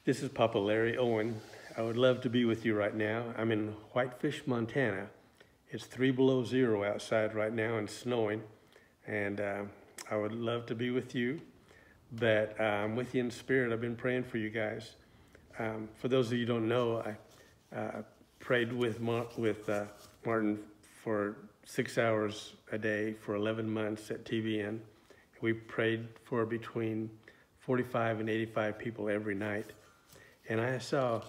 This is Papa Larry Owen. I would love to be with you right now. I'm in Whitefish, Montana. It's 3 below zero outside right now and snowing. And I would love to be with you, but I'm with you in spirit. I've been praying for you guys. For those of you who don't know, I prayed with Martin for 6 hours a day for 11 months at TVN. We prayed for between 45 and 85 people every night. And I saw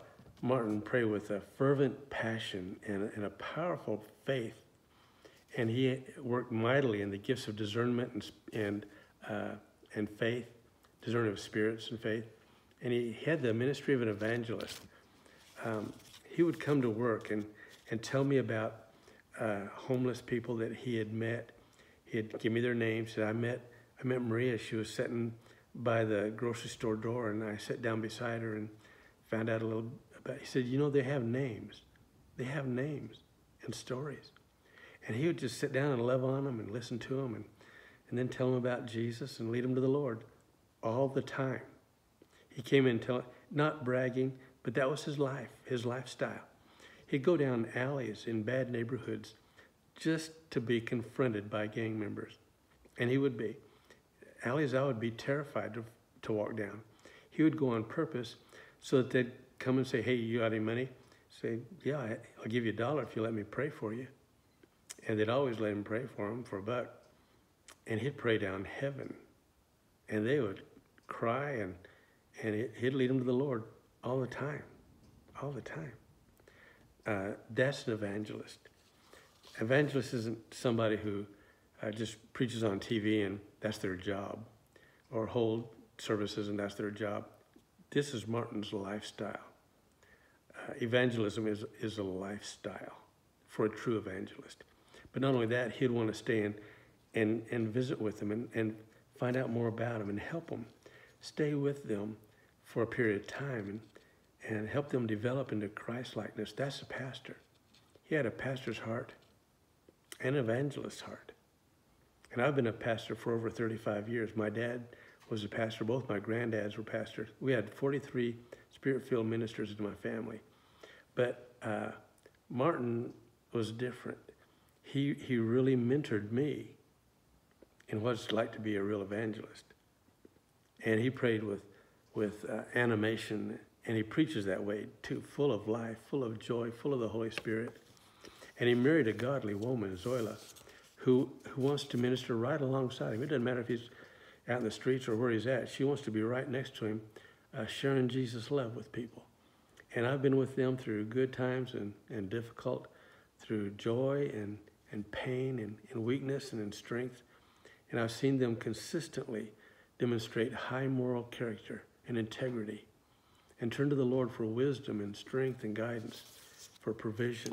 Martin pray with a fervent passion and a powerful faith. And he worked mightily in the gifts of discernment and faith, discerning of spirits and faith. And he had the ministry of an evangelist. He would come to work and tell me about homeless people that he had met. He'd give me their names. He said, I met Maria. She was sitting by the grocery store door, and I sat down beside her and found out a little about. He said, you know, they have names. They have names and stories. And he would just sit down and love on them and listen to them and then tell them about Jesus and lead them to the Lord all the time. He came in not bragging, but that was his life, his lifestyle. He'd go down alleys in bad neighborhoods just to be confronted by gang members. And he would be. Alleys I would be terrified to walk down. He would go on purpose so that they'd come and say, hey, you got any money? Say, yeah, I'll give you $1 if you let me pray for you. And they'd always let him pray for him for $1. And he'd pray down heaven. And they would cry and he'd lead them to the Lord all the time, all the time. That's an evangelist. Evangelist isn't somebody who just preaches on TV and that's their job, or hold services and that's their job. This is Martin's lifestyle. Evangelism is a lifestyle for a true evangelist. But not only that, he'd want to stay and visit with them and find out more about them and help them. Stay with them for a period of time and help them develop into Christ-likeness. That's a pastor. He had a pastor's heart and an evangelist's heart. And I've been a pastor for over 35 years. My dad was a pastor. Both my granddads were pastors. We had 43 spirit-filled ministers in my family. But Martin was different. He really mentored me in what it's like to be a real evangelist. And he prayed with animation, and he preaches that way too, full of life, full of joy, full of the Holy Spirit. And he married a godly woman, Zoila, who wants to minister right alongside him. It doesn't matter if he's out in the streets or where he's at. She wants to be right next to him, sharing Jesus' love with people. And I've been with them through good times and difficult, through joy and pain and weakness and in strength. And I've seen them consistently demonstrate high moral character and integrity and turn to the Lord for wisdom and strength and guidance, for provision.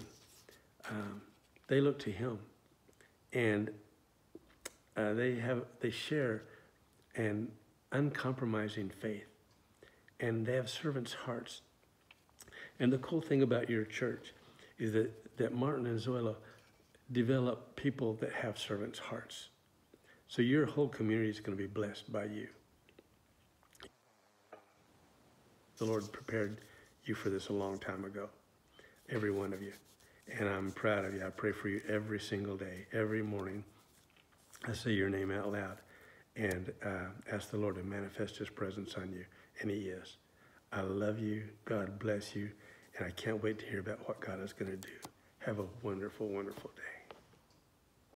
They look to him. And they share an uncompromising faith, and they have servants' hearts. And the cool thing about your church is that Martin and Zoila develop people that have servants' hearts. So your whole community is going to be blessed by you. The Lord prepared you for this a long time ago, every one of you. And I'm proud of you. I pray for you every single day, every morning. I say your name out loud and ask the Lord to manifest his presence on you. And he is. I love you. God bless you. And I can't wait to hear about what God is going to do. Have a wonderful, wonderful day.